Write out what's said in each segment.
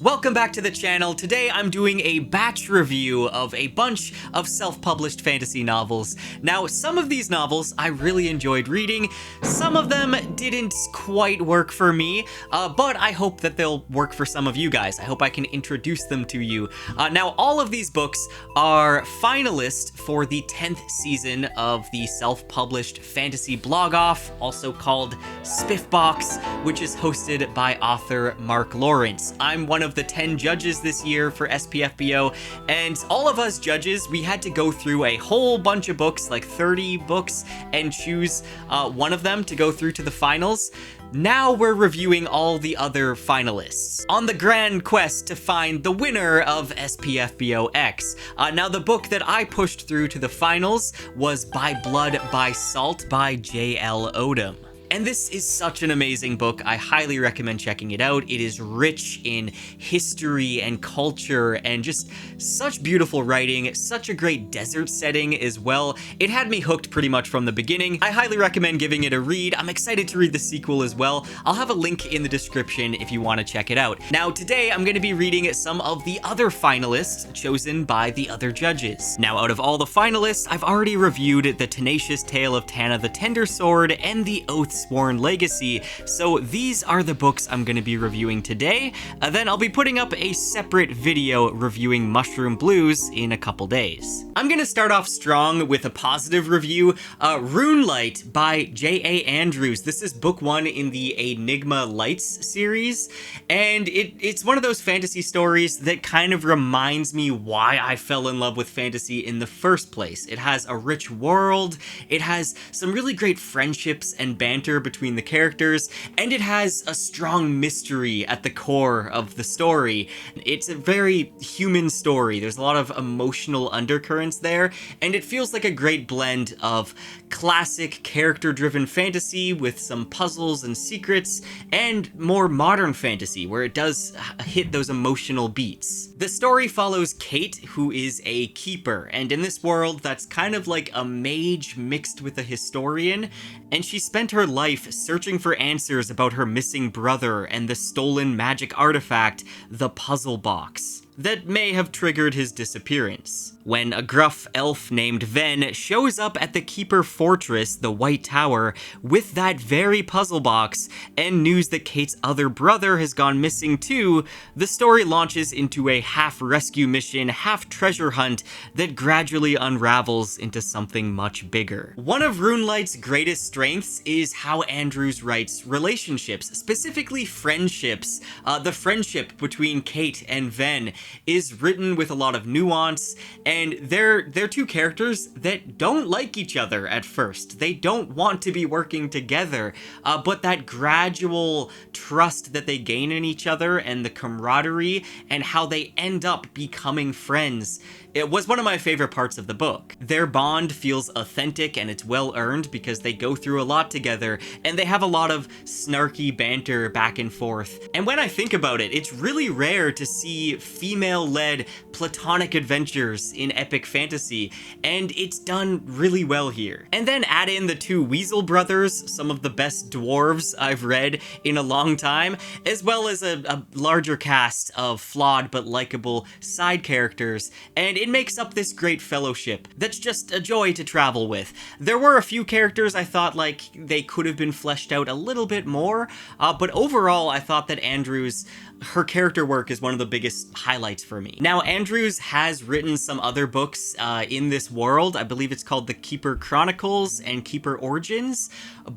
Welcome back to the channel. Today I'm doing a batch review of a bunch of self-published fantasy novels. Now, some of these novels I really enjoyed reading, some of them didn't quite work for me, but I hope that they'll work for some of you guys. I hope I can introduce them to you. Now, all of these books are finalists for the 10th season of the self-published fantasy blog-off, also called SPFBO, which is hosted by author Mark Lawrence. I'm one of the 10 judges this year for SPFBO, and all of us judges, we had to go through a whole bunch of books, like 30 books, and choose one of them to go through to the finals. Now we're reviewing all the other finalists on the grand quest to find the winner of SPFBO X. Now the book that I pushed through to the finals was By Blood, by Salt by J.L. Odom. And this is such an amazing book. I highly recommend checking it out. It is rich in history and culture and just such beautiful writing, such a great desert setting as well. It had me hooked pretty much from the beginning. I highly recommend giving it a read. I'm excited to read the sequel as well. I'll have a link in the description if you want to check it out. Now today I'm going to be reading some of the other finalists chosen by the other judges. Now out of all the finalists, I've already reviewed The Tenacious Tale of Tana the Tender Sword and The Oathsworn Legacy, so these are the books I'm going to be reviewing today. Then I'll be putting up a separate video reviewing Mushroom Blues in a couple days. I'm going to start off strong with a positive review. Runelight by J.A. Andrews. This is book one in the Enigma Lights series, and it's one of those fantasy stories that kind of reminds me why I fell in love with fantasy in the first place. It has a rich world, it has some really great friendships and banter between the characters, and it has a strong mystery at the core of the story. It's a very human story. There's a lot of emotional undercurrents there, and it feels like a great blend of classic character-driven fantasy with some puzzles and secrets, and more modern fantasy where it does hit those emotional beats. The story follows Kate, who is a keeper, and in this world that's kind of like a mage mixed with a historian, and she spent her life searching for answers about her missing brother and the stolen magic artifact, the Puzzle Box, that may have triggered his disappearance. When a gruff elf named Ven shows up at the Keeper Fortress, the White Tower, with that very puzzle box, and news that Kate's other brother has gone missing too, the story launches into a half-rescue mission, half-treasure hunt that gradually unravels into something much bigger. One of Runelight's greatest strengths is how Andrews writes relationships, specifically friendships. The friendship between Kate and Ven is written with a lot of nuance, and they're two characters that don't like each other at first. They don't want to be working together, but that gradual trust that they gain in each other and the camaraderie and how they end up becoming friends, it was one of my favorite parts of the book. Their bond feels authentic and it's well earned because they go through a lot together and they have a lot of snarky banter back and forth. And when I think about it, it's really rare to see female-led platonic adventures in epic fantasy, and it's done really well here. And then add in the two Weasel brothers, some of the best dwarves I've read in a long time, as well as a larger cast of flawed but likable side characters, and it makes up this great fellowship that's just a joy to travel with. There were a few characters I thought like they could have been fleshed out a little bit more, but overall I thought that Andrews, her character work is one of the biggest highlights for me. Now, Andrews has written some other books in this world. I believe it's called The Keeper Chronicles and Keeper Origins,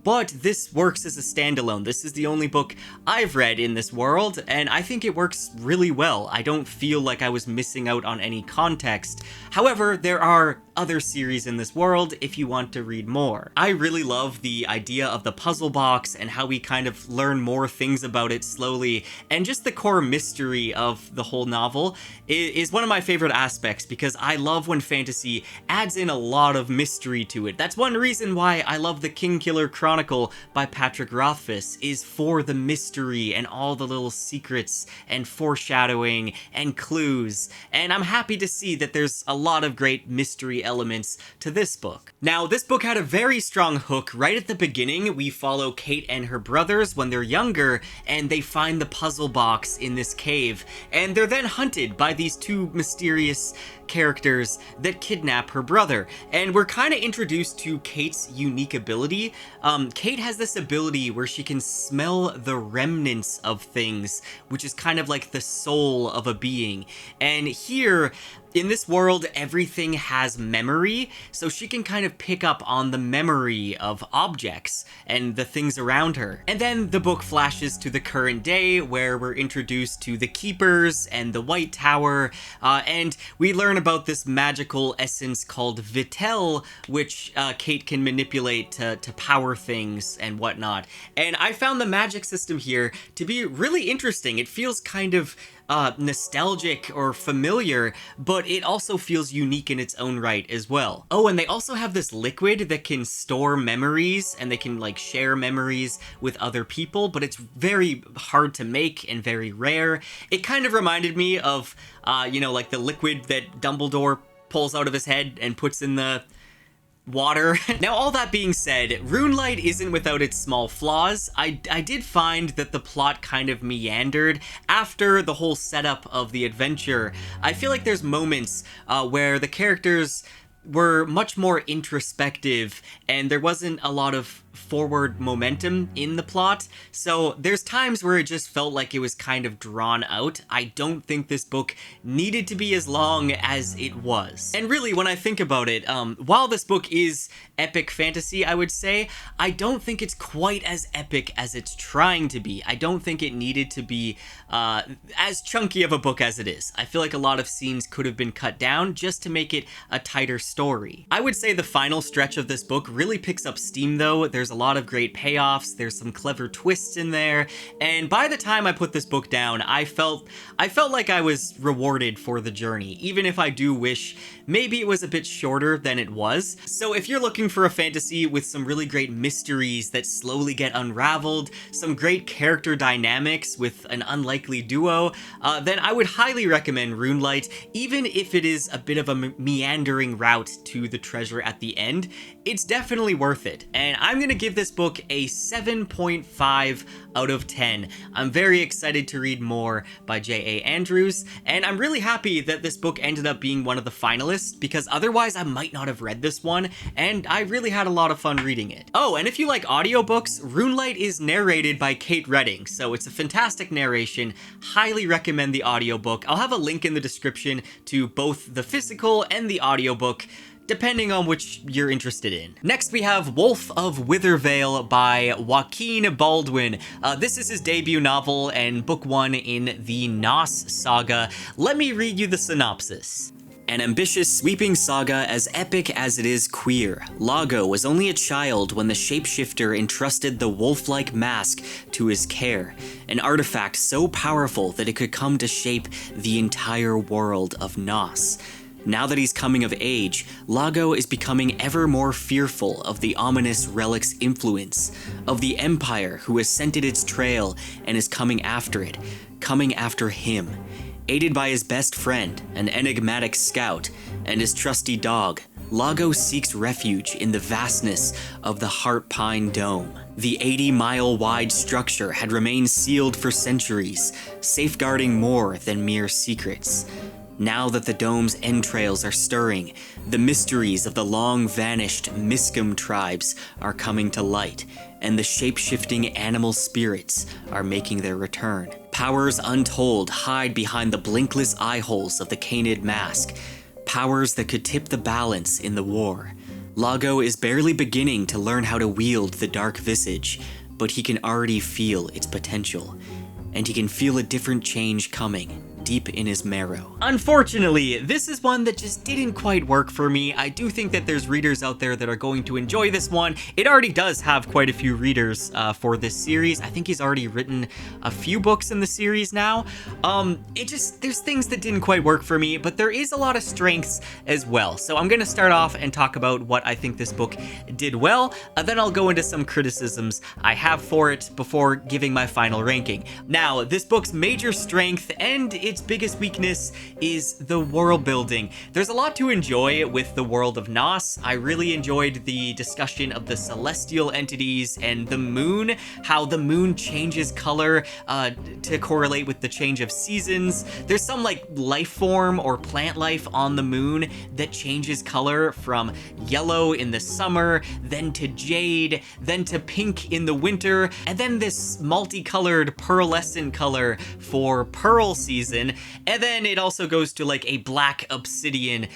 but this works as a standalone. This is the only book I've read in this world, and I think it works really well. I don't feel like I was missing out on any context. However, there are other series in this world if you want to read more. I really love the idea of the puzzle box and how we kind of learn more things about it slowly, and just the core mystery of the whole novel is one of my favorite aspects because I love when fantasy adds in a lot of mystery to it. That's one reason why I love the Kingkiller Chronicle by Patrick Rothfuss, is for the mystery and all the little secrets and foreshadowing and clues, and I'm happy to see that there's a lot of great mystery mystery elements to this book. Now, this book had a very strong hook. Right at the beginning, we follow Kate and her brothers when they're younger, and they find the puzzle box in this cave, and they're then hunted by these two mysterious characters that kidnap her brother. And we're kind of introduced to Kate's unique ability. Kate has this ability where she can smell the remnants of things, which is kind of like the soul of a being. And here, in this world, everything has memory, so she can kind of pick up on the memory of objects and the things around her. And then the book flashes to the current day, where we're introduced to the Keepers and the White Tower, and we learn about this magical essence called Vitel, which Kate can manipulate to power things and whatnot. And I found the magic system here to be really interesting. It feels kind of nostalgic or familiar, but it also feels unique in its own right as well. Oh, and they also have this liquid that can store memories, and they can like share memories with other people, but it's very hard to make and very rare. It kind of reminded me of, like the liquid that Dumbledore pulls out of his head and puts in the water. Now, all that being said, Runelight isn't without its small flaws. I did find that the plot kind of meandered after the whole setup of the adventure. I feel like there's moments where the characters were much more introspective and there wasn't a lot of forward momentum in the plot, so there's times where it just felt like it was kind of drawn out. I don't think this book needed to be as long as it was. And really, when I think about it, while this book is epic fantasy, I would say, I don't think it's quite as epic as it's trying to be. I don't think it needed to be as chunky of a book as it is. I feel like a lot of scenes could have been cut down just to make it a tighter story. I would say the final stretch of this book really picks up steam though. There's a lot of great payoffs, there's some clever twists in there, and by the time I put this book down, I felt like I was rewarded for the journey, even if I do wish maybe it was a bit shorter than it was. So if you're looking for a fantasy with some really great mysteries that slowly get unraveled, some great character dynamics with an unlikely duo, then I would highly recommend Runelight, even if it is a bit of a meandering route to the treasure at the end. It's definitely worth it, and I'm gonna give this book a 7.5 out of 10. I'm very excited to read more by J.A. Andrews, and I'm really happy that this book ended up being one of the finalists, because otherwise I might not have read this one, and I really had a lot of fun reading it. Oh, and if you like audiobooks, Runelight is narrated by Kate Redding, so it's a fantastic narration. Highly recommend the audiobook. I'll have a link in the description to both the physical and the audiobook, depending on which you're interested in. Next, we have Wolf of Withervale by Joaquin Baldwin. This is his debut novel and book one in the Nos saga. Let me read you the synopsis. An ambitious, sweeping saga as epic as it is queer, Lago was only a child when the shapeshifter entrusted the wolf-like mask to his care, an artifact so powerful that it could come to shape the entire world of Nos. Now that he's coming of age, Lago is becoming ever more fearful of the ominous relic's influence, of the Empire who has scented its trail and is coming after it, coming after him. Aided by his best friend, an enigmatic scout, and his trusty dog, Lago seeks refuge in the vastness of the Heart Pine Dome. The 80-mile-wide structure had remained sealed for centuries, safeguarding more than mere secrets. Now that the dome's entrails are stirring, the mysteries of the long-vanished Miscum tribes are coming to light, and the shape-shifting animal spirits are making their return. Powers untold hide behind the blinkless eyeholes of the Canid mask, powers that could tip the balance in the war. Lago is barely beginning to learn how to wield the dark visage, but he can already feel its potential, and he can feel a different change coming, deep in his marrow. Unfortunately, this is one that just didn't quite work for me. I do think that there's readers out there that are going to enjoy this one. It already does have quite a few readers for this series. I think he's already written a few books in the series now. There's things that didn't quite work for me, but there is a lot of strengths as well. So I'm gonna start off and talk about what I think this book did well, then I'll go into some criticisms I have for it before giving my final ranking. Now, this book's major strength and its biggest weakness is the world building. There's a lot to enjoy with the world of Nos. I really enjoyed the discussion of the celestial entities and the moon, how the moon changes color to correlate with the change of seasons. There's some like life form or plant life on the moon that changes color from yellow in the summer, then to jade, then to pink in the winter, and then this multicolored pearlescent color for pearl season, and then it also goes to like a black obsidian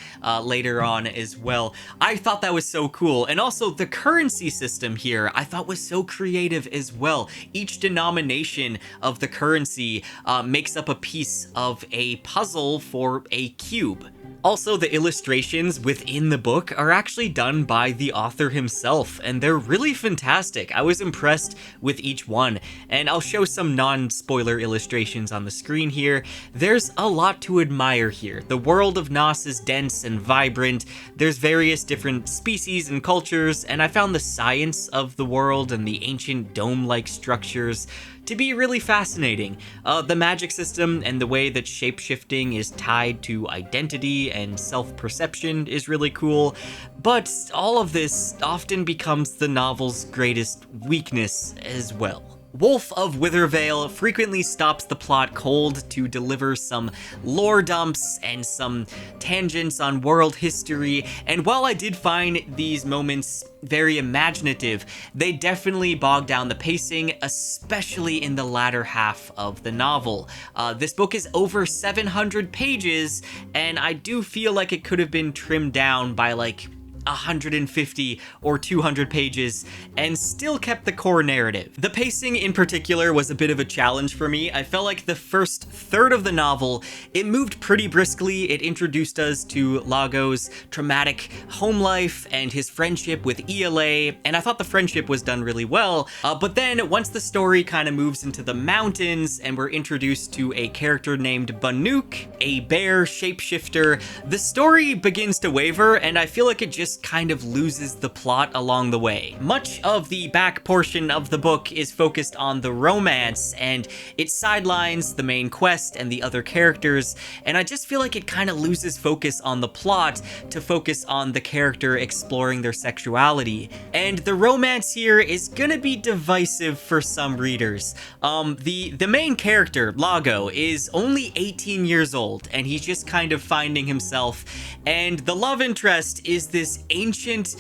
later on as well. I thought that was so cool. And also the currency system here I thought was so creative as well. Each denomination of the currency makes up a piece of a puzzle for a cube. Also, the illustrations within the book are actually done by the author himself, and they're really fantastic. I was impressed with each one, and I'll show some non-spoiler illustrations on the screen here. There's a lot to admire here. The world of Nos is dense and vibrant. There's various different species and cultures, and I found the science of the world and the ancient dome-like structures to be really fascinating. The magic system and the way that shapeshifting is tied to identity and self-perception is really cool, but all of this often becomes the novel's greatest weakness as well. Wolf of Withervale frequently stops the plot cold to deliver some lore dumps and some tangents on world history, and while I did find these moments very imaginative, they definitely bog down the pacing, especially in the latter half of the novel. This book is over 700 pages, and I do feel like it could have been trimmed down by like 150 or 200 pages and still kept the core narrative. The pacing in particular was a bit of a challenge for me. I felt like the first third of the novel, it moved pretty briskly. It introduced us to Lago's traumatic home life and his friendship with ELA, and I thought the friendship was done really well. But then once the story kind of moves into the mountains and we're introduced to a character named Banuk, a bear shapeshifter, the story begins to waver, and I feel like it just kind of loses the plot along the way. Much of the back portion of the book is focused on the romance, and it sidelines the main quest and the other characters, and I just feel like it kind of loses focus on the plot to focus on the character exploring their sexuality. And the romance here is gonna be divisive for some readers. The main character, Lago, is only 18 years old, and he's just kind of finding himself, and the love interest is this ancient,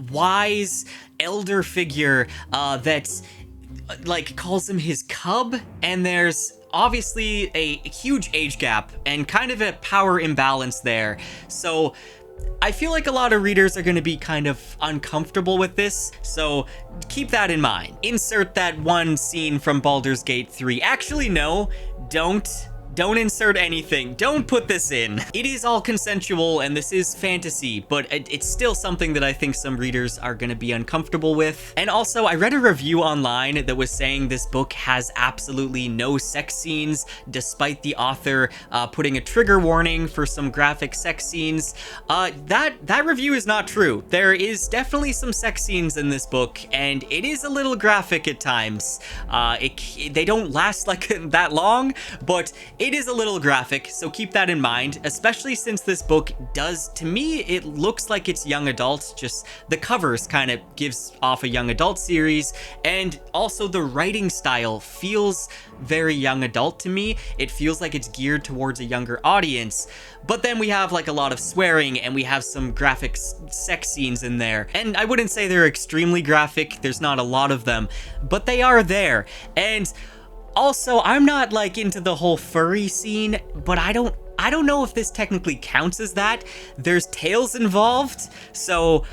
wise elder figure that like calls him his cub, and there's obviously a huge age gap and kind of a power imbalance there. So I feel like a lot of readers are going to be kind of uncomfortable with this, so keep that in mind. Insert that one scene from Baldur's Gate 3. Actually, no, don't insert anything. Don't put this in. It is all consensual and this is fantasy, but it's still something that I think some readers are going to be uncomfortable with. And also, I read a review online that was saying this book has absolutely no sex scenes, despite the author putting a trigger warning for some graphic sex scenes. That review is not true. There is definitely some sex scenes in this book, and it is a little graphic at times. They don't last like that long, but it is a little graphic, so keep that in mind, especially since this book does, to me, it looks like it's young adult. Just the covers kind of gives off a young adult series, and also the writing style feels very young adult to me. It feels like it's geared towards a younger audience, but then we have like a lot of swearing and we have some graphic sex scenes in there, and I wouldn't say they're extremely graphic. There's not a lot of them, but they are there. And also, I'm not like into the whole furry scene, but I don't know if this technically counts as that. There's tails involved, so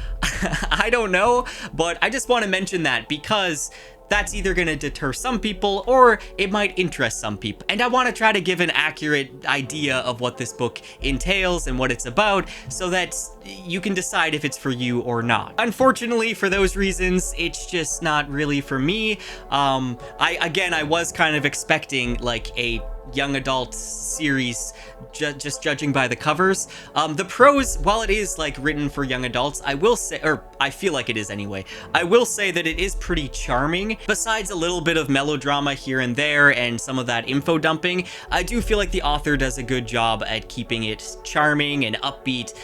I don't know, but I just want to mention that because that's either going to deter some people or it might interest some people. And I want to try to give an accurate idea of what this book entails and what it's about so that you can decide if it's for you or not. Unfortunately, for those reasons, it's just not really for me. I was kind of expecting like a young adult series, just judging by the covers. The prose, while it is like written for young adults, I will say, or I feel like it is anyway, I will say that it is pretty charming. Besides a little bit of melodrama here and there and some of that info dumping, I do feel like the author does a good job at keeping it charming and upbeat,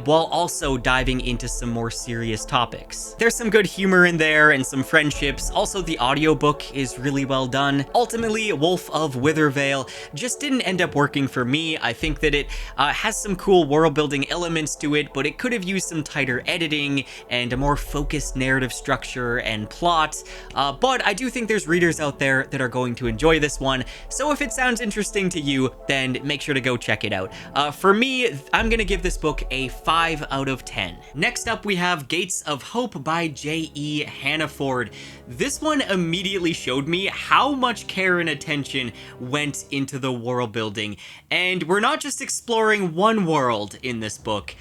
while also diving into some more serious topics. There's some good humor in there and some friendships. Also, the audiobook is really well done. Ultimately, Wolf of Withervale just didn't end up working for me. I think that it has some cool world building elements to it, but it could have used some tighter editing and a more focused narrative structure and plot. But I do think there's readers out there that are going to enjoy this one. So if it sounds interesting to you, then make sure to go check it out. For me, I'm gonna give this book a 5 out of 10. Next up, we have Gates of Hope by J.E. Hannaford. This one immediately showed me how much care and attention went into the world building. And we're not just exploring one world in this book.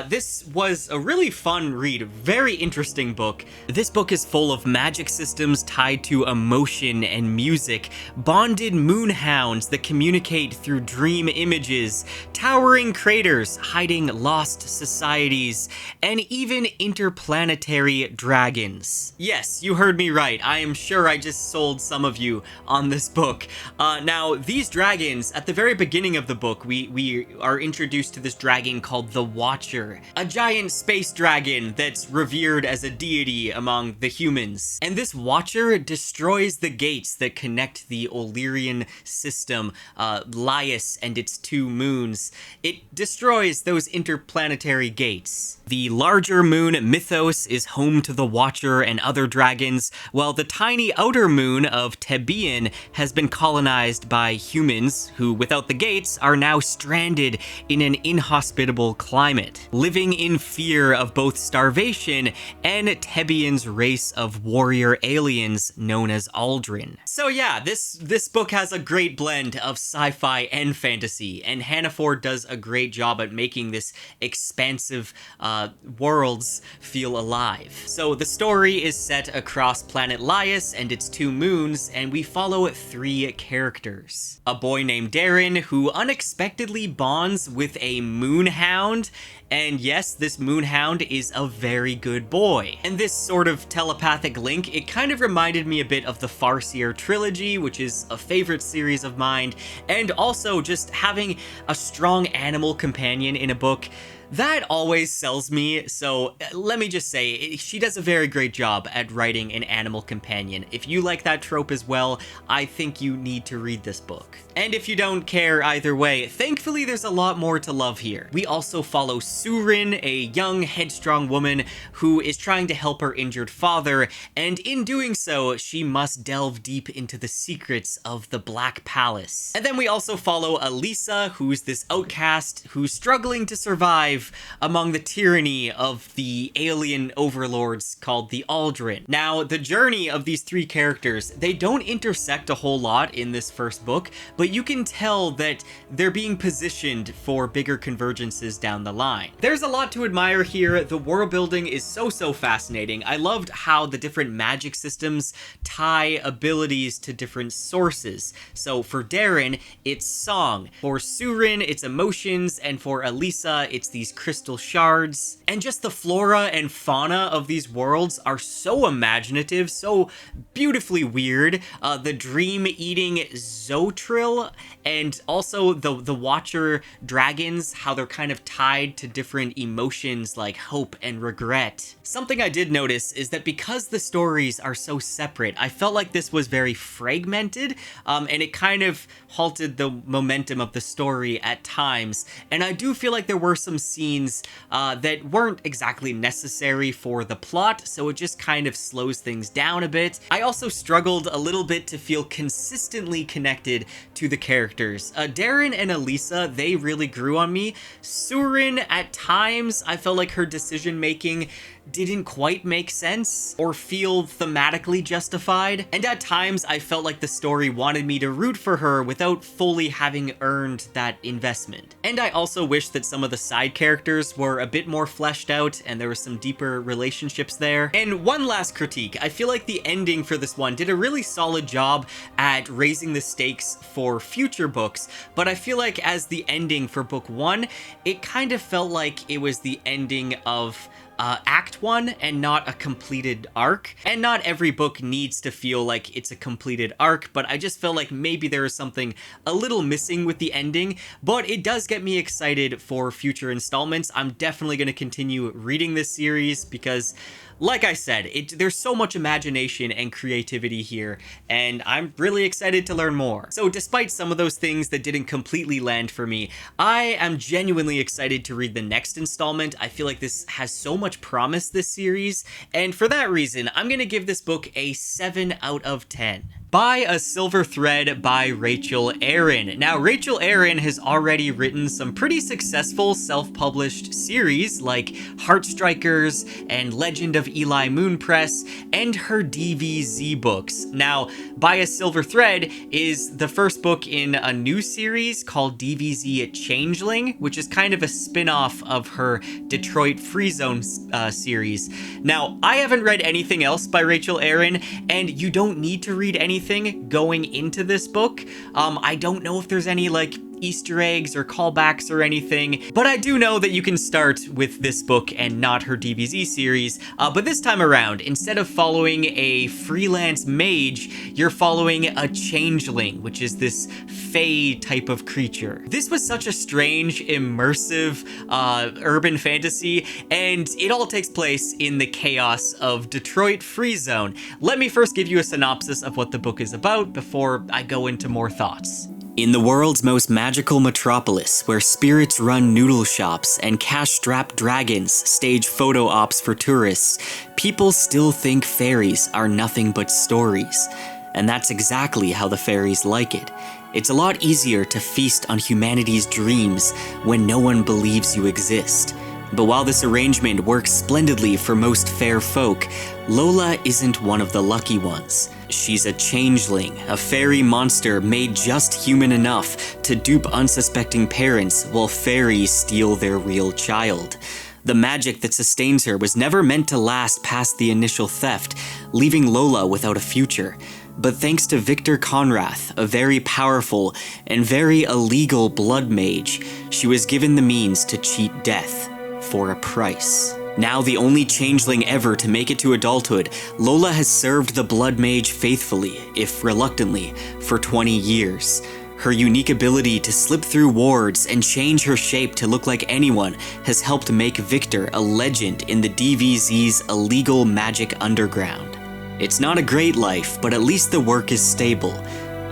This was a really fun read, very interesting book. This book is full of magic systems tied to emotion and music, bonded moonhounds that communicate through dream images, towering craters hiding lost societies, and even interplanetary dragons. Yes, you heard me right. I am sure I just sold some of you on this book. Now, these dragons, at the very beginning of the book, we are introduced to this dragon called the Watcher. A giant space dragon that's revered as a deity among the humans. And this Watcher destroys the gates that connect the Illyrian system, Laius and its 2 moons. It destroys those interplanetary gates. The larger moon Mythos is home to the Watcher and other dragons, while the tiny outer moon of Tebian has been colonized by humans who, without the gates, are now stranded in an inhospitable climate, living in fear of both starvation and Tebian's race of warrior aliens known as Aldrin. So yeah, this book has a great blend of sci-fi and fantasy, and Hannaford does a great job at making this expansive worlds feel alive. So the story is set across planet Laius and its 2 moons, and we follow 3 characters. A boy named Darren, who unexpectedly bonds with a moonhound. And yes, this moonhound is a very good boy. And this sort of telepathic link, it kind of reminded me a bit of the Farseer trilogy, which is a favorite series of mine, and also just having a strong animal companion in a book. That always sells me, so let me just say, she does a very great job at writing an animal companion. If you like that trope as well, I think you need to read this book. And if you don't care either way, thankfully there's a lot more to love here. We also follow Surin, a young, headstrong woman who is trying to help her injured father, and in doing so, she must delve deep into the secrets of the Black Palace. And then we also follow Elisa, who's this outcast who's struggling to survive among the tyranny of the alien overlords called the Aldrin. Now, the journey of these 3 characters, they don't intersect a whole lot in this first book, but you can tell that they're being positioned for bigger convergences down the line. There's a lot to admire here. The world building is so fascinating. I loved how the different magic systems tie abilities to different sources. So for Darren, it's song. For Surin, it's emotions. And for Elisa, it's these crystal shards. And just the flora and fauna of these worlds are so imaginative, so beautifully weird. The dream-eating Zotril, and also the Watcher dragons, how they're kind of tied to different emotions like hope and regret. Something I did notice is that because the stories are so separate, I felt like this was very fragmented, and it kind of halted the momentum of the story at times. And I do feel like there were some scenes that weren't exactly necessary for the plot, so it just kind of slows things down a bit. I also struggled a little bit to feel consistently connected to the characters. Darren and Elisa, they really grew on me. Surin, at times, I felt like her decision making didn't quite make sense or feel thematically justified, and at times I felt like the story wanted me to root for her without fully having earned that investment. And I also wish that some of the side characters were a bit more fleshed out and there were some deeper relationships there. And one last critique, I feel like the ending for this one did a really solid job at raising the stakes for future books, but I feel like as the ending for book 1, it kind of felt like it was the ending of Act 1 and not a completed arc. And not every book needs to feel like it's a completed arc, but I just felt like maybe there was something a little missing with the ending, but it does get me excited for future installments. I'm definitely going to continue reading this series because, like I said, there's so much imagination and creativity here, and I'm really excited to learn more. So despite some of those things that didn't completely land for me, I am genuinely excited to read the next installment. I feel like this has so much promise, this series, and for that reason, I'm gonna give this book a 7 out of 10. By a Silver Thread by Rachel Aaron. Now, Rachel Aaron has already written some pretty successful self-published series like Heartstrikers and Legend of Eli Moon Press and her DVZ books. Now, By a Silver Thread is the first book in a new series called DVZ Changeling, which is kind of a spin-off of her Detroit Free Zone series. Now, I haven't read anything else by Rachel Aaron, and you don't need to read anything going into this book. I don't know if there's any like Easter eggs or callbacks or anything, but I do know that you can start with this book and not her DBZ series, but this time around, instead of following a freelance mage, you're following a changeling, which is this fae type of creature. This was such a strange, immersive urban fantasy, and it all takes place in the chaos of Detroit Free Zone. Let me first give you a synopsis of what the book is about before I go into more thoughts. In the world's most magical metropolis, where spirits run noodle shops and cash-strapped dragons stage photo ops for tourists, people still think fairies are nothing but stories. And that's exactly how the fairies like it. It's a lot easier to feast on humanity's dreams when no one believes you exist. But while this arrangement works splendidly for most fair folk, Lola isn't one of the lucky ones. She's a changeling, a fairy monster made just human enough to dupe unsuspecting parents while fairies steal their real child. The magic that sustains her was never meant to last past the initial theft, leaving Lola without a future. But thanks to Victor Conrath, a very powerful and very illegal blood mage, she was given the means to cheat death for a price. Now the only changeling ever to make it to adulthood, Lola has served the blood mage faithfully, if reluctantly, for 20 years. Her unique ability to slip through wards and change her shape to look like anyone has helped make Victor a legend in the DVZ's illegal magic underground. It's not a great life, but at least the work is stable,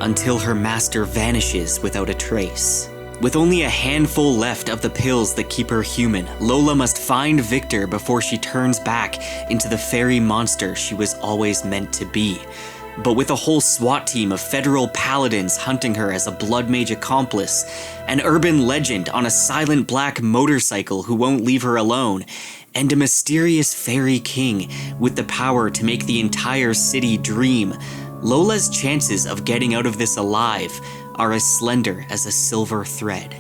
until her master vanishes without a trace. With only a handful left of the pills that keep her human, Lola must find Victor before she turns back into the fairy monster she was always meant to be. But with a whole SWAT team of federal paladins hunting her as a blood mage accomplice, an urban legend on a silent black motorcycle who won't leave her alone, and a mysterious fairy king with the power to make the entire city dream, Lola's chances of getting out of this alive are as slender as a silver thread.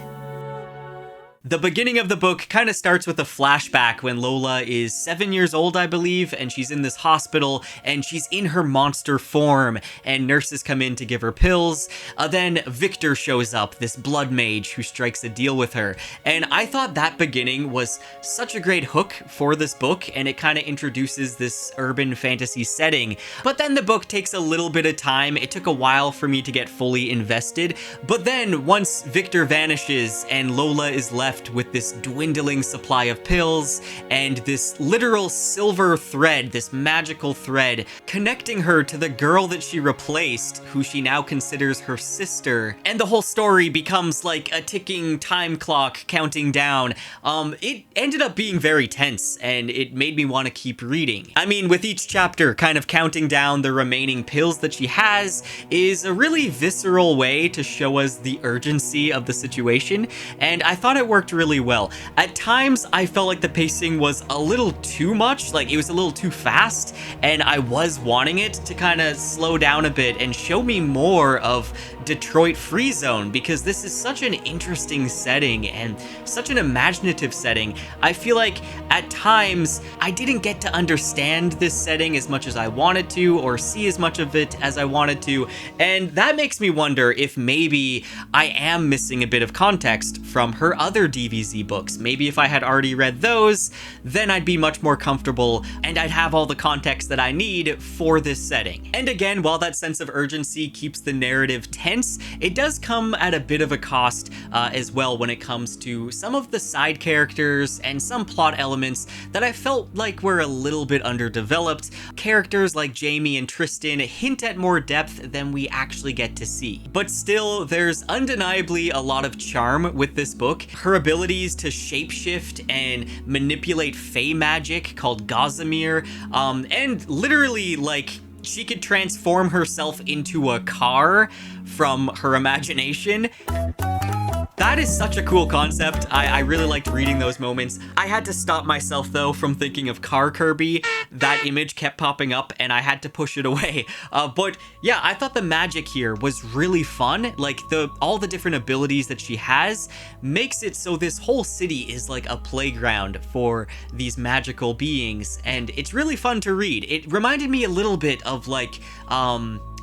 The beginning of the book kind of starts with a flashback when Lola is 7 years old, I believe, and she's in this hospital, and she's in her monster form, and nurses come in to give her pills. Then Victor shows up, this blood mage who strikes a deal with her, and I thought that beginning was such a great hook for this book, and it kind of introduces this urban fantasy setting. But then the book takes a little bit of time. It took a while for me to get fully invested, but then once Victor vanishes and Lola is left with this dwindling supply of pills and this literal silver thread, this magical thread, connecting her to the girl that she replaced, who she now considers her sister, and the whole story becomes like a ticking time clock counting down. It ended up being very tense, and it made me want to keep reading. I mean, with each chapter kind of counting down the remaining pills that she has is a really visceral way to show us the urgency of the situation, and I thought it worked worked really well. At times, I felt like the pacing was a little too much, like it was a little too fast, and I was wanting it to kind of slow down a bit and show me more of Detroit Free Zone, because this is such an interesting setting and such an imaginative setting. I feel like at times I didn't get to understand this setting as much as I wanted to, or see as much of it as I wanted to, and that makes me wonder if maybe I am missing a bit of context from her other DVZ books. Maybe if I had already read those, then I'd be much more comfortable and I'd have all the context that I need for this setting. And again, while that sense of urgency keeps the narrative tense, it does come at a bit of a cost as well when it comes to some of the side characters and some plot elements that I felt like were a little bit underdeveloped. Characters like Jamie and Tristan hint at more depth than we actually get to see. But still, there's undeniably a lot of charm with this book. Her abilities to shapeshift and manipulate fey magic called Gossamer, and literally, like, she could transform herself into a car from her imagination. That is such a cool concept. I really liked reading those moments. I had to stop myself though from thinking of Car Kirby. That image kept popping up and I had to push it away. But yeah, I thought the magic here was really fun. Like all the different abilities that she has makes it so this whole city is like a playground for these magical beings, and it's really fun to read. It reminded me a little bit of like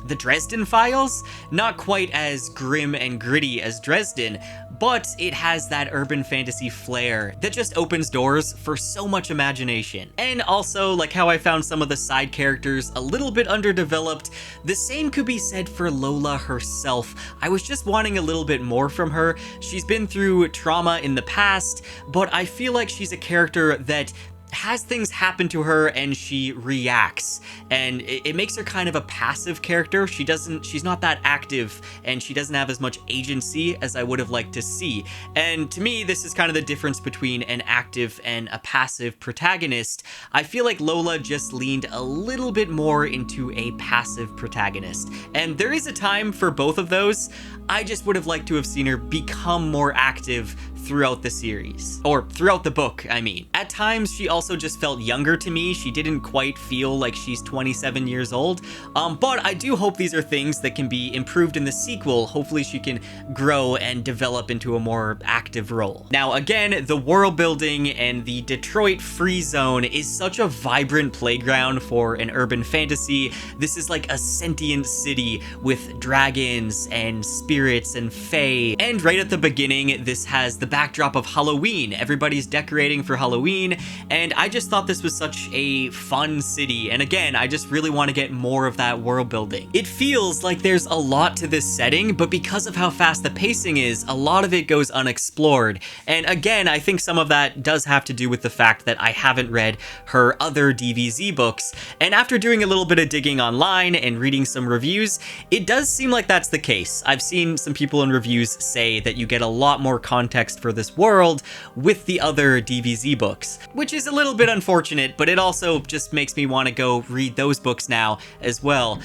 the Dresden Files, not quite as grim and gritty as Dresden, but it has that urban fantasy flair that just opens doors for so much imagination. And also, like how I found some of the side characters a little bit underdeveloped, the same could be said for Lola herself. I was just wanting a little bit more from her. She's been through trauma in the past, but I feel like she's a character that has things happen to her and she reacts, and it makes her kind of a passive character. She's not that active, and she doesn't have as much agency as I would have liked to see. And to me, this is kind of the difference between an active and a passive protagonist. I feel like Lola just leaned a little bit more into a passive protagonist, and there is a time for both of those. I just would have liked to have seen her become more active throughout the series, or throughout the book, I mean. At times, she also just felt younger to me. She didn't quite feel like she's 27 years old, but I do hope these are things that can be improved in the sequel. Hopefully she can grow and develop into a more active role. Now, again, the world building and the Detroit Free Zone is such a vibrant playground for an urban fantasy. This is like a sentient city with dragons and spirits and fae, and right at the beginning, this has the backdrop of Halloween. Everybody's decorating for Halloween, and I just thought this was such a fun city. And again, I just really want to get more of that world building. It feels like there's a lot to this setting, but because of how fast the pacing is, a lot of it goes unexplored. And again, I think some of that does have to do with the fact that I haven't read her other DVZ books. And after doing a little bit of digging online and reading some reviews, it does seem like that's the case. I've seen some people in reviews say that you get a lot more context for this world with the other DVZ books, which is a little bit unfortunate, but it also just makes me want to go read those books now as well.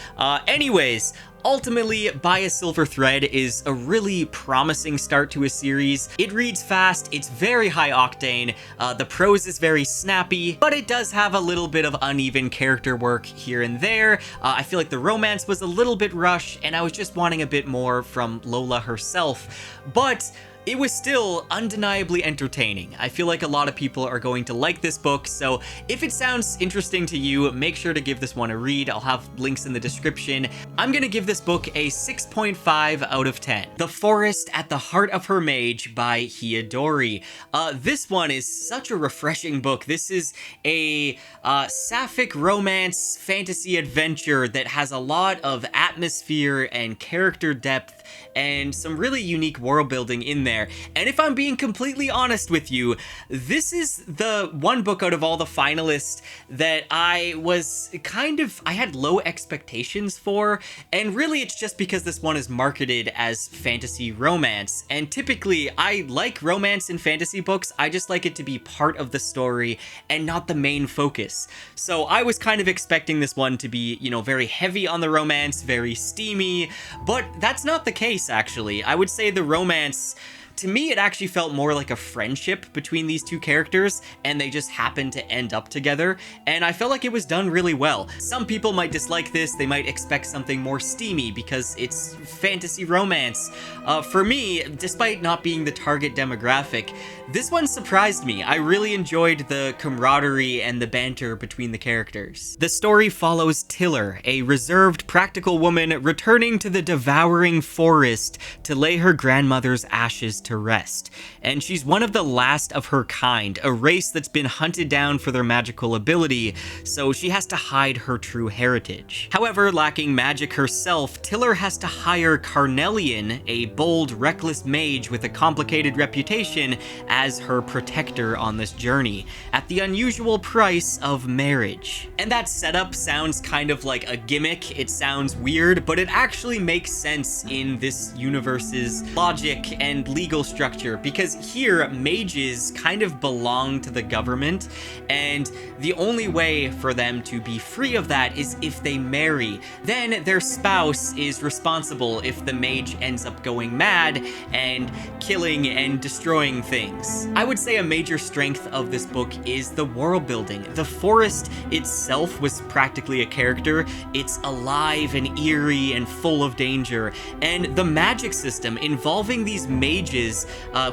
Anyways, ultimately, By a Silver Thread is a really promising start to a series. It reads fast, it's very high octane, the prose is very snappy, but it does have a little bit of uneven character work here and there. I feel like the romance was a little bit rushed, and I was just wanting a bit more from Lola herself, but it was still undeniably entertaining. I feel like a lot of people are going to like this book, so if it sounds interesting to you, make sure to give this one a read. I'll have links in the description. I'm gonna give this book a 6.5 out of 10. The Forest at the Heart of Her Mage by Hiyadori. This one is such a refreshing book. This is a sapphic romance fantasy adventure that has a lot of atmosphere and character depth and some really unique world building in there. And if I'm being completely honest with you, this is the one book out of all the finalists that I had low expectations for, and really it's just because this one is marketed as fantasy romance, and typically I like romance in fantasy books. I just like it to be part of the story and not the main focus. So I was kind of expecting this one to be, you know, very heavy on the romance, very steamy, but that's not the case actually. I would say the romance To me, it actually felt more like a friendship between these two characters, and they just happened to end up together, and I felt like it was done really well. Some people might dislike this, they might expect something more steamy because it's fantasy romance. For me, despite not being the target demographic, this one surprised me. I really enjoyed the camaraderie and the banter between the characters. The story follows Tiller, a reserved, practical woman returning to the devouring forest to lay her grandmother's ashes to rest. And she's one of the last of her kind, a race that's been hunted down for their magical ability, so she has to hide her true heritage. However, lacking magic herself, Tiller has to hire Carnelian, a bold, reckless mage with a complicated reputation, as her protector on this journey, at the unusual price of marriage. And that setup sounds kind of like a gimmick, it sounds weird, but it actually makes sense in this universe's logic and legal structure, because here, mages kind of belong to the government, and the only way for them to be free of that is if they marry. Then their spouse is responsible if the mage ends up going mad and killing and destroying things. I would say a major strength of this book is the world building. The forest itself was practically a character. It's alive and eerie and full of danger. And the magic system involving these mages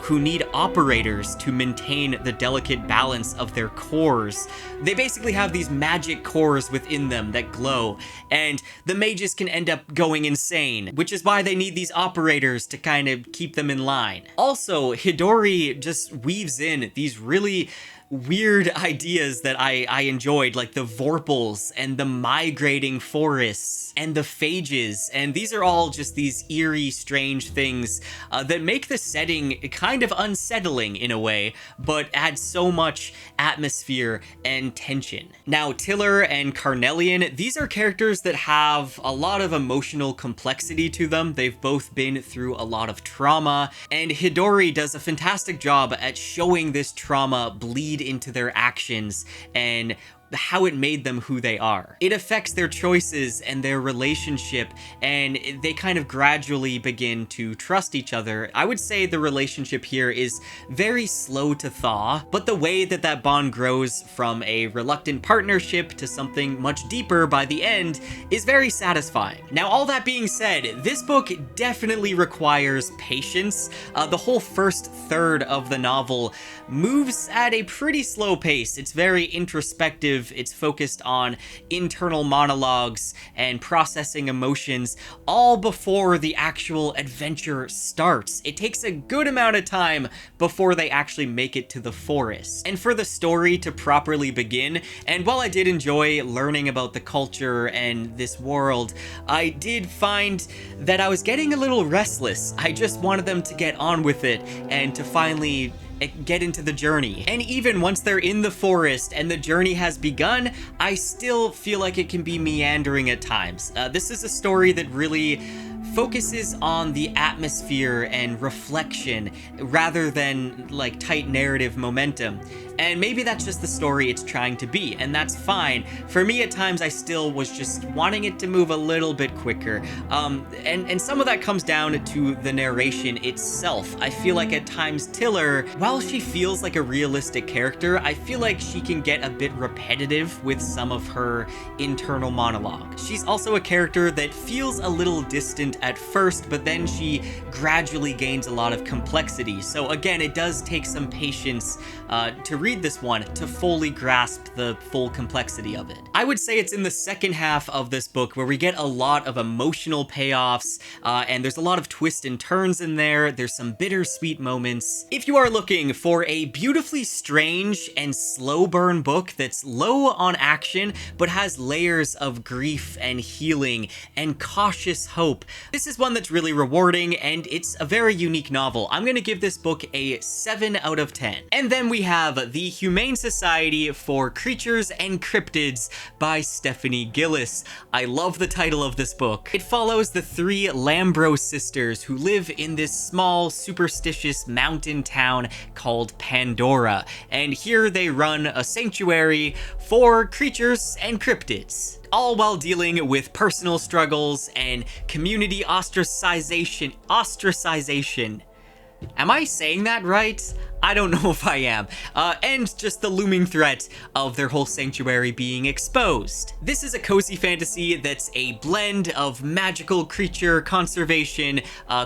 who need operators to maintain the delicate balance of their cores. They basically have these magic cores within them that glow, and the mages can end up going insane, which is why they need these operators to kind of keep them in line. Also, Hidori just weaves in these really weird ideas that I enjoyed, like the vorpals and the migrating forests and the phages, and these are all just these eerie, strange things that make the setting kind of unsettling in a way, but add so much atmosphere and tension. Now, Tiller and Carnelian, these are characters that have a lot of emotional complexity to them. They've both been through a lot of trauma, and Hidori does a fantastic job at showing this trauma bleed into their actions and how it made them who they are. It affects their choices and their relationship, and they kind of gradually begin to trust each other. I would say the relationship here is very slow to thaw, but the way that that bond grows from a reluctant partnership to something much deeper by the end is very satisfying. Now, all that being said, this book definitely requires patience. The whole first third of the novel moves at a pretty slow pace. It's very introspective. It's focused on internal monologues and processing emotions, all before the actual adventure starts. It takes a good amount of time before they actually make it to the forest. And for the story to properly begin, and while I did enjoy learning about the culture and this world, I did find that I was getting a little restless. I just wanted them to get on with it and to finally get into the journey. And even once they're in the forest and the journey has begun, I still feel like it can be meandering at times. This is a story that really focuses on the atmosphere and reflection rather than like tight narrative momentum. And maybe that's just the story it's trying to be, and that's fine. For me, at times, I still was just wanting it to move a little bit quicker. And some of that comes down to the narration itself. I feel like at times Tiller, while she feels like a realistic character, I feel like she can get a bit repetitive with some of her internal monologue. She's also a character that feels a little distant at first, but then she gradually gains a lot of complexity. So again, it does take some patience to read this one to fully grasp the full complexity of it. I would say it's in the second half of this book where we get a lot of emotional payoffs, and there's a lot of twists and turns in there. There's some bittersweet moments. If you are looking for a beautifully strange and slow burn book that's low on action, but has layers of grief and healing and cautious hope, this is one that's really rewarding, and it's a very unique novel. I'm gonna give this book a 7 out of 10. And then we have The Humane Society for Creatures and Cryptids by Stephanie Gillis. I love the title of this book. It follows the 3 Lambro sisters who live in this small, superstitious mountain town called Pandora. And here they run a sanctuary for creatures and cryptids, all while dealing with personal struggles and community ostracization. Am I saying that right? I don't know if I am. And just the looming threat of their whole sanctuary being exposed. This is a cozy fantasy that's a blend of magical creature conservation,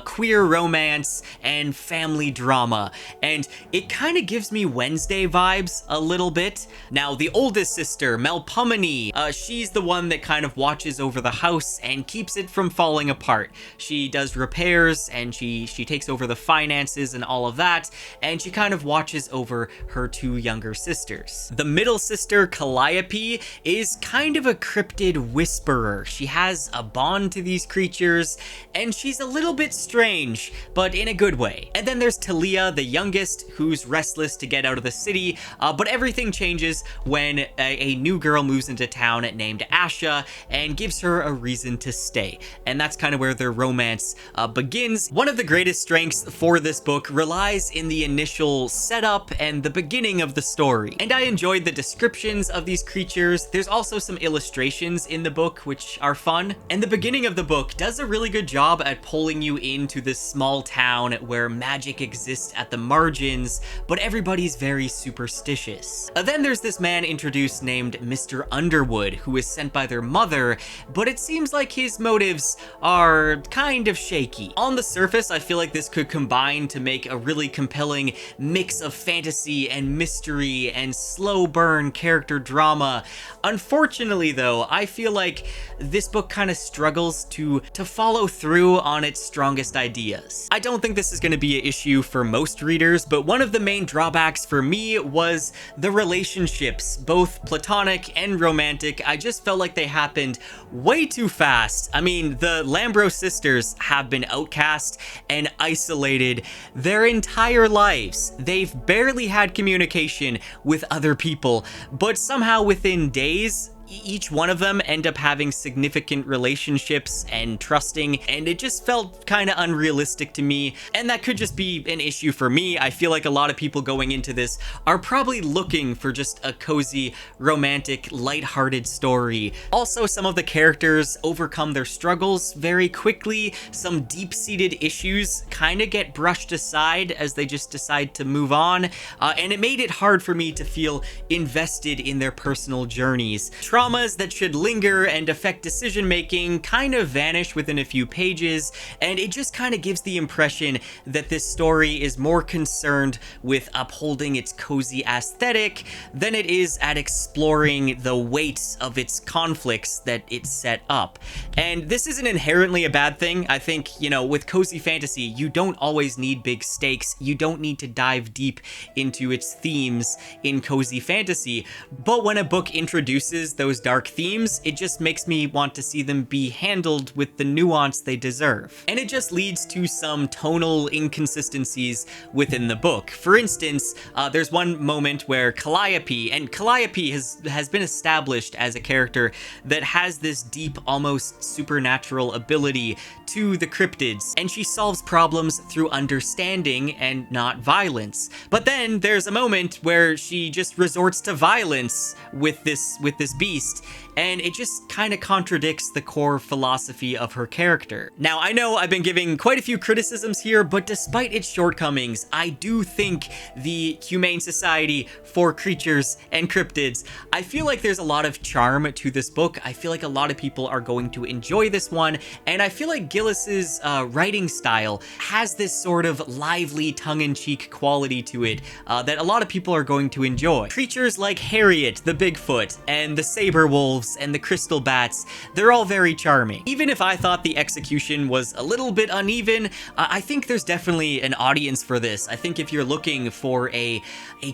queer romance, and family drama. And it kind of gives me Wednesday vibes a little bit. Now, the oldest sister, Melpomene, she's the one that kind of watches over the house and keeps it from falling apart. She does repairs and she takes over the finances and all of that, and she kind of watches over her two younger sisters. The middle sister, Calliope, is kind of a cryptid whisperer. She has a bond to these creatures, and she's a little bit strange, but in a good way. And then there's Talia, the youngest, who's restless to get out of the city, but everything changes when a new girl moves into town named Asha and gives her a reason to stay. And that's kind of where their romance begins. One of the greatest strengths for this book relies in the initial setup and the beginning of the story. And I enjoyed the descriptions of these creatures. There's also some illustrations in the book which are fun. And the beginning of the book does a really good job at pulling you into this small town where magic exists at the margins, but everybody's very superstitious. Then there's this man introduced named Mr. Underwood, who is sent by their mother, but it seems like his motives are kind of shaky. On the surface, I feel like this could combine to make a really compelling mix of fantasy and mystery and slow burn character drama. Unfortunately though, I feel like this book kind of struggles to follow through on its strongest ideas. I don't think this is going to be an issue for most readers, but one of the main drawbacks for me was the relationships, both platonic and romantic. I just felt like they happened way too fast. I mean, the Lambro sisters have been outcast and isolated their entire lives. They've barely had communication with other people, but somehow within days, each one of them end up having significant relationships and trusting, and it just felt kind of unrealistic to me. And that could just be an issue for me. I feel like a lot of people going into this are probably looking for just a cozy, romantic, lighthearted story. Also, some of the characters overcome their struggles very quickly. Some deep-seated issues kind of get brushed aside as they just decide to move on, and it made it hard for me to feel invested in their personal journeys. Traumas that should linger and affect decision-making kind of vanish within a few pages, and it just kind of gives the impression that this story is more concerned with upholding its cozy aesthetic than it is at exploring the weight of its conflicts that it set up. And this isn't inherently a bad thing. I think, you know, with cozy fantasy, you don't always need big stakes. You don't need to dive deep into its themes in cozy fantasy. But when a book introduces those dark themes, it just makes me want to see them be handled with the nuance they deserve. And it just leads to some tonal inconsistencies within the book. For instance, there's one moment where Calliope has been established as a character that has this deep, almost supernatural ability to the cryptids, and she solves problems through understanding and not violence. But then there's a moment where she just resorts to violence with this beast, and it just kind of contradicts the core philosophy of her character. Now, I know I've been giving quite a few criticisms here, but despite its shortcomings, I do think the Humane Society for Creatures and Cryptids, I feel like there's a lot of charm to this book. I feel like a lot of people are going to enjoy this one, and I feel like Gillis's writing style has this sort of lively, tongue-in-cheek quality to it that a lot of people are going to enjoy. Creatures like Harriet, the Bigfoot, and the saber wolves, and the crystal bats, they're all very charming. Even if I thought the execution was a little bit uneven, I think there's definitely an audience for this. I think if you're looking for a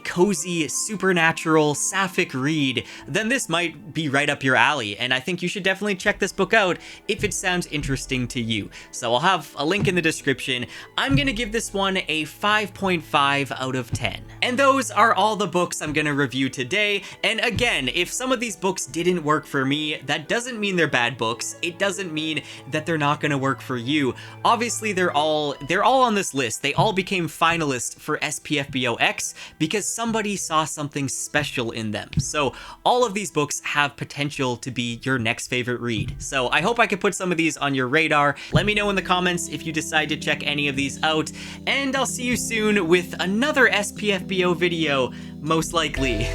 cozy, supernatural, sapphic read, then this might be right up your alley, and I think you should definitely check this book out if it sounds interesting to you. So I'll have a link in the description. I'm gonna give this one a 5.5 out of 10. And those are all the books I'm gonna review today, and again, if some of these books books didn't work for me, that doesn't mean they're bad books. It doesn't mean that they're not gonna work for you. Obviously, they're all on this list. They all became finalists for SPFBO X because somebody saw something special in them. So all of these books have potential to be your next favorite read. So I hope I could put some of these on your radar. Let me know in the comments if you decide to check any of these out, and I'll see you soon with another SPFBO video, most likely.